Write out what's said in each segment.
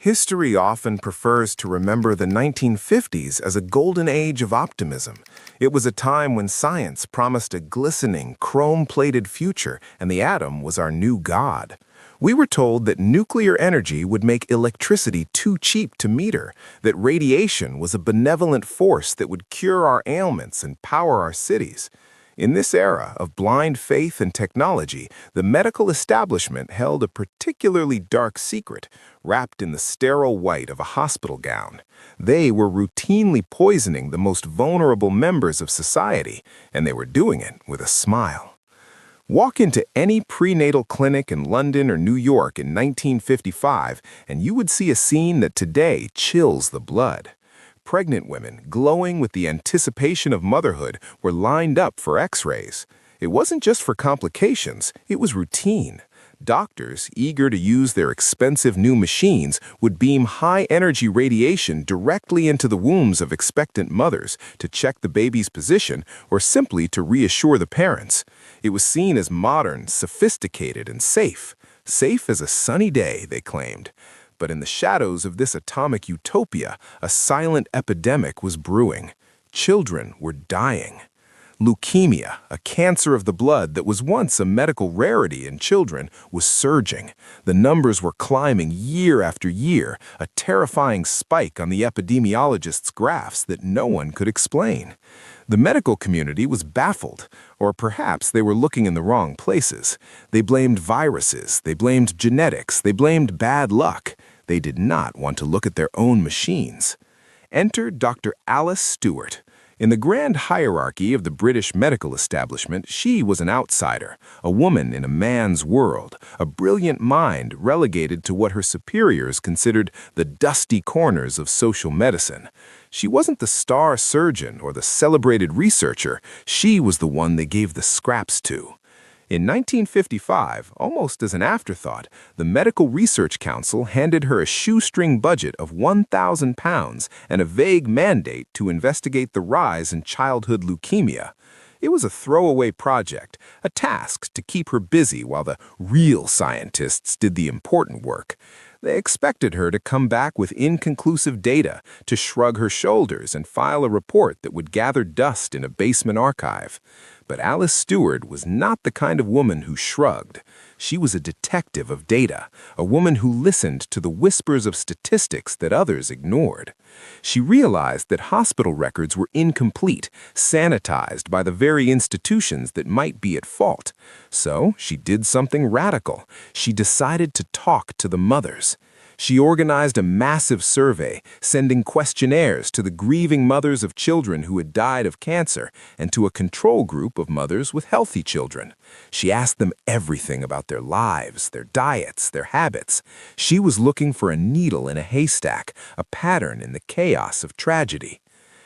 History often prefers to remember the 1950s as a golden age of optimism. It was a time when science promised a glistening, chrome-plated future, and the atom was our new god. We were told that nuclear energy would make electricity too cheap to meter, that radiation was a benevolent force that would cure our ailments and power our cities. In this era of blind faith and technology, the medical establishment held a particularly dark secret, wrapped in the sterile white of a hospital gown. They were routinely poisoning the most vulnerable members of society, and they were doing it with a smile. Walk into any prenatal clinic in London or New York in 1955, and you would see a scene that today chills the blood. Pregnant women, glowing with the anticipation of motherhood, were lined up for X-rays. It wasn't just for complications, it was routine. Doctors, eager to use their expensive new machines, would beam high-energy radiation directly into the wombs of expectant mothers to check the baby's position or simply to reassure the parents. It was seen as modern, sophisticated, and safe. Safe as a sunny day, they claimed. But in the shadows of this atomic utopia, a silent epidemic was brewing. Children were dying. Leukemia, a cancer of the blood that was once a medical rarity in children, was surging. The numbers were climbing year after year, a terrifying spike on the epidemiologists' graphs that no one could explain. The medical community was baffled, or perhaps they were looking in the wrong places. They blamed viruses, they blamed genetics, they blamed bad luck. They did not want to look at their own machines. Enter Dr. Alice Stewart. In the grand hierarchy of the British medical establishment, she was an outsider, a woman in a man's world, a brilliant mind relegated to what her superiors considered the dusty corners of social medicine. She wasn't the star surgeon or the celebrated researcher, she was the one they gave the scraps to. In 1955, almost as an afterthought, the Medical Research Council handed her a shoestring budget of £1,000 and a vague mandate to investigate the rise in childhood leukemia. It was a throwaway project, a task to keep her busy while the real scientists did the important work. They expected her to come back with inconclusive data, to shrug her shoulders and file a report that would gather dust in a basement archive. But Alice Stewart was not the kind of woman who shrugged. She was a detective of data, a woman who listened to the whispers of statistics that others ignored. She realized that hospital records were incomplete, sanitized by the very institutions that might be at fault. So she did something radical. She decided to talk to the mothers. She organized a massive survey, sending questionnaires to the grieving mothers of children who had died of cancer and to a control group of mothers with healthy children. She asked them everything about their lives, their diets, their habits. She was looking for a needle in a haystack, a pattern in the chaos of tragedy.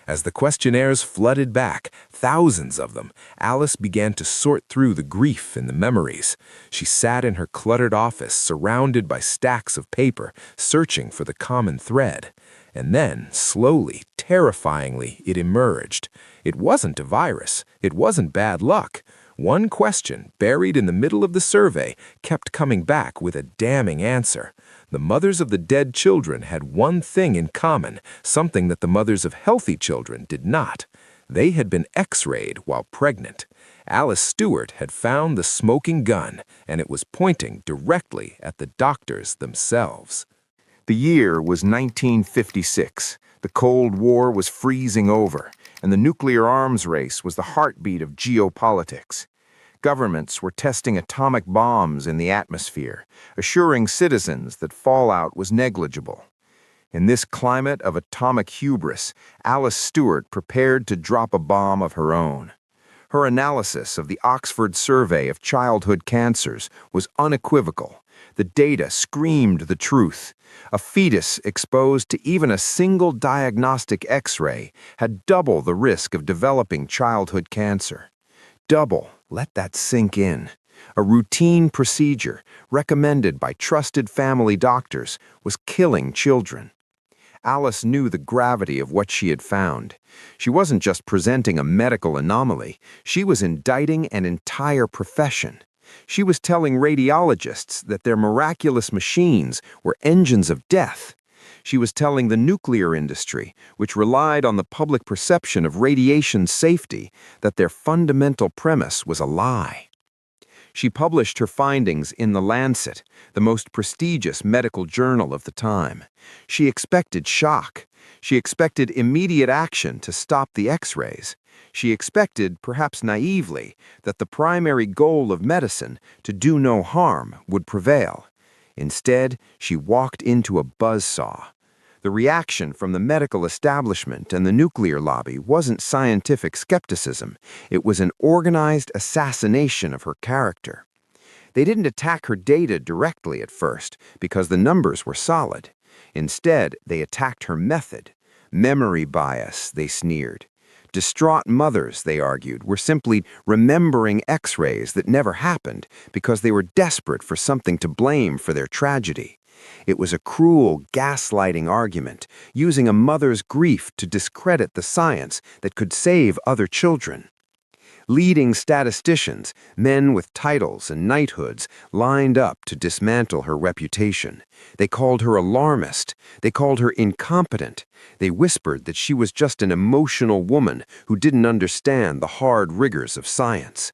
As the questionnaires flooded back, thousands of them, Alice began to sort through the grief and the memories. She sat in her cluttered office, surrounded by stacks of paper, searching for the common thread. And then, slowly, terrifyingly, it emerged. It wasn't a virus. It wasn't bad luck. One question, buried in the middle of the survey, kept coming back with a damning answer. The mothers of the dead children had one thing in common, something that the mothers of healthy children did not. They had been X-rayed while pregnant. Alice Stewart had found the smoking gun, and it was pointing directly at the doctors themselves. The year was 1956. The Cold War was freezing over, and the nuclear arms race was the heartbeat of geopolitics. Governments were testing atomic bombs in the atmosphere, assuring citizens that fallout was negligible. In this climate of atomic hubris, Alice Stewart prepared to drop a bomb of her own. Her analysis of the Oxford Survey of Childhood Cancers was unequivocal. The data screamed the truth. A fetus exposed to even a single diagnostic X-ray had double the risk of developing childhood cancer. Double, let that sink in. A routine procedure, recommended by trusted family doctors, was killing children. Alice knew the gravity of what she had found. She wasn't just presenting a medical anomaly, she was indicting an entire profession. She was telling radiologists that their miraculous machines were engines of death. She was telling the nuclear industry, which relied on the public perception of radiation safety, that their fundamental premise was a lie. She published her findings in The Lancet, the most prestigious medical journal of the time. She expected shock. She expected immediate action to stop the X-rays. She expected, perhaps naively, that the primary goal of medicine, to do no harm, would prevail. Instead, she walked into a buzzsaw. The reaction from the medical establishment and the nuclear lobby wasn't scientific skepticism. It was an organized assassination of her character. They didn't attack her data directly at first because the numbers were solid. Instead, they attacked her method. Memory bias, they sneered. Distraught mothers, they argued, were simply remembering X-rays that never happened because they were desperate for something to blame for their tragedy. It was a cruel, gaslighting argument, using a mother's grief to discredit the science that could save other children. Leading statisticians, men with titles and knighthoods, lined up to dismantle her reputation. They called her alarmist. They called her incompetent. They whispered that she was just an emotional woman who didn't understand the hard rigors of science.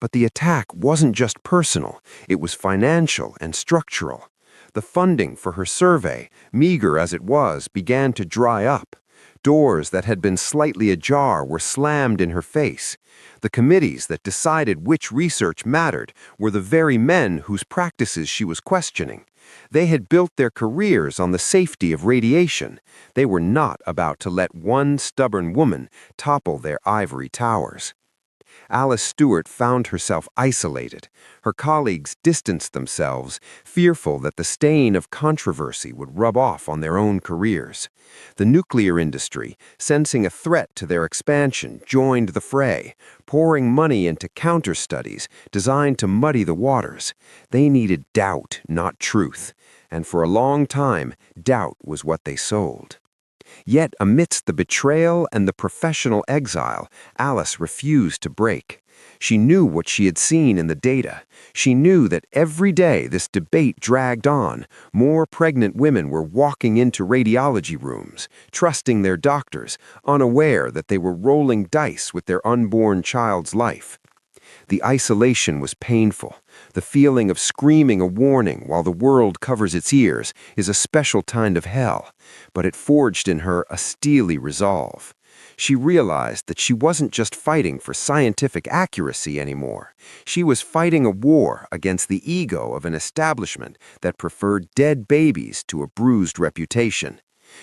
But the attack wasn't just personal. It was financial and structural. The funding for her survey, meager as it was, began to dry up. Doors that had been slightly ajar were slammed in her face. The committees that decided which research mattered were the very men whose practices she was questioning. They had built their careers on the safety of radiation. They were not about to let one stubborn woman topple their ivory towers. Alice Stewart found herself isolated. Her colleagues distanced themselves, fearful that the stain of controversy would rub off on their own careers. The nuclear industry, sensing a threat to their expansion, joined the fray, pouring money into counter-studies designed to muddy the waters. They needed doubt, not truth, and for a long time, doubt was what they sold. Yet, amidst the betrayal and the professional exile, Alice refused to break. She knew what she had seen in the data. She knew that every day this debate dragged on, more pregnant women were walking into radiology rooms, trusting their doctors, unaware that they were rolling dice with their unborn child's life. The isolation was painful. The feeling of screaming a warning while the world covers its ears is a special kind of hell, but it forged in her a steely resolve. She realized that she wasn't just fighting for scientific accuracy anymore. She was fighting a war against the ego of an establishment that preferred dead babies to a bruised reputation.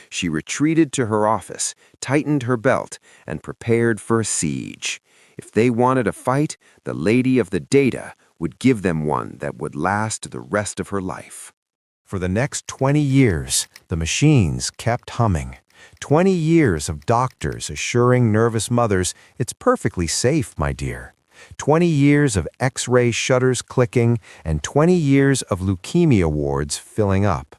She retreated to her office, tightened her belt, and prepared for a siege. If they wanted a fight, the lady of the data would give them one that would last the rest of her life. For the next 20 years, the machines kept humming. 20 years of doctors assuring nervous mothers, "It's perfectly safe, my dear." 20 years of X-ray shutters clicking, and 20 years of leukemia wards filling up.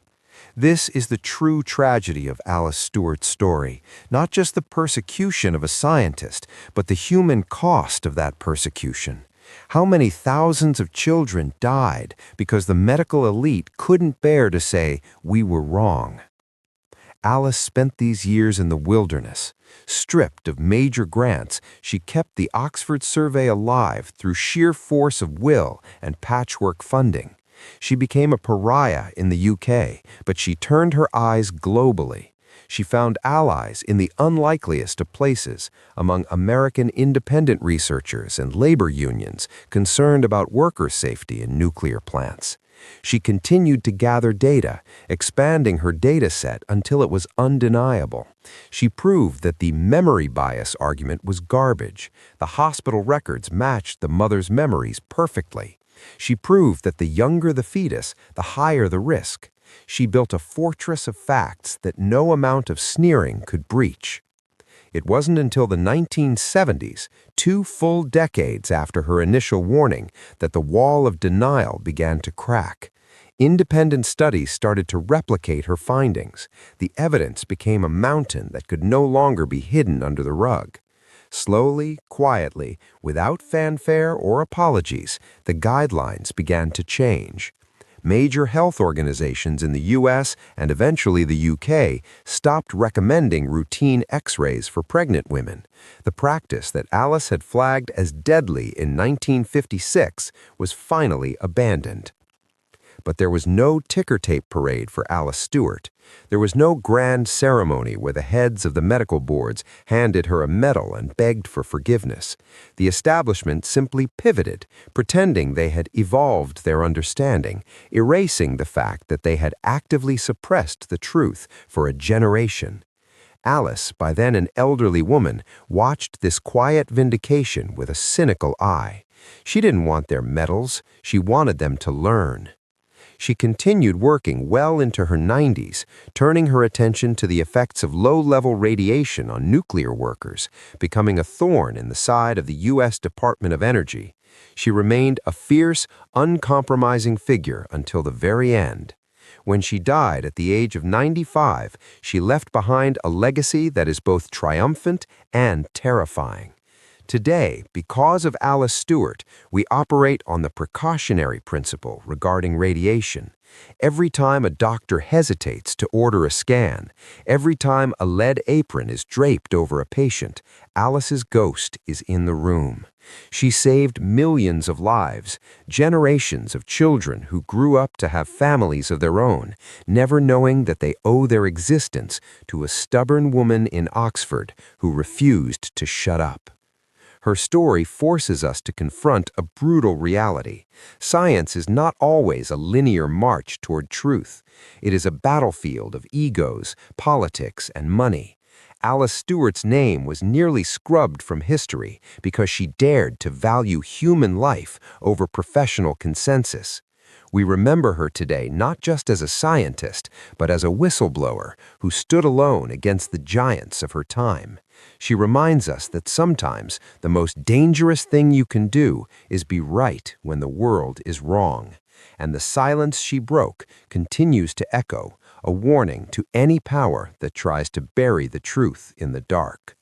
This is the true tragedy of Alice Stewart's story, not just the persecution of a scientist, but the human cost of that persecution. How many thousands of children died because the medical elite couldn't bear to say, "We were wrong." Alice spent these years in the wilderness. Stripped of major grants, she kept the Oxford survey alive through sheer force of will and patchwork funding. She became a pariah in the UK, but she turned her eyes globally. She found allies in the unlikeliest of places, among American independent researchers and labor unions concerned about worker safety in nuclear plants. She continued to gather data, expanding her data set until it was undeniable. She proved that the memory bias argument was garbage. The hospital records matched the mother's memories perfectly. She proved that the younger the fetus, the higher the risk. She built a fortress of facts that no amount of sneering could breach. It wasn't until the 1970s, 2 full decades after her initial warning, that the wall of denial began to crack. Independent studies started to replicate her findings. The evidence became a mountain that could no longer be hidden under the rug. Slowly, quietly, without fanfare or apologies, the guidelines began to change. Major health organizations in the US and eventually the UK stopped recommending routine X-rays for pregnant women. The practice that Alice had flagged as deadly in 1956 was finally abandoned. But there was no ticker tape parade for Alice Stewart. There was no grand ceremony where the heads of the medical boards handed her a medal and begged for forgiveness. The establishment simply pivoted, pretending they had evolved their understanding, erasing the fact that they had actively suppressed the truth for a generation. Alice, by then an elderly woman, watched this quiet vindication with a cynical eye. She didn't want their medals, she wanted them to learn. She continued working well into her 90s, turning her attention to the effects of low-level radiation on nuclear workers, becoming a thorn in the side of the U.S. Department of Energy. She remained a fierce, uncompromising figure until the very end. When she died at the age of 95, she left behind a legacy that is both triumphant and terrifying. Today, because of Alice Stewart, we operate on the precautionary principle regarding radiation. Every time a doctor hesitates to order a scan, every time a lead apron is draped over a patient, Alice's ghost is in the room. She saved millions of lives, generations of children who grew up to have families of their own, never knowing that they owe their existence to a stubborn woman in Oxford who refused to shut up. Her story forces us to confront a brutal reality. Science is not always a linear march toward truth. It is a battlefield of egos, politics, and money. Alice Stewart's name was nearly scrubbed from history because she dared to value human life over professional consensus. We remember her today not just as a scientist, but as a whistleblower who stood alone against the giants of her time. She reminds us that sometimes the most dangerous thing you can do is be right when the world is wrong. And the silence she broke continues to echo, a warning to any power that tries to bury the truth in the dark.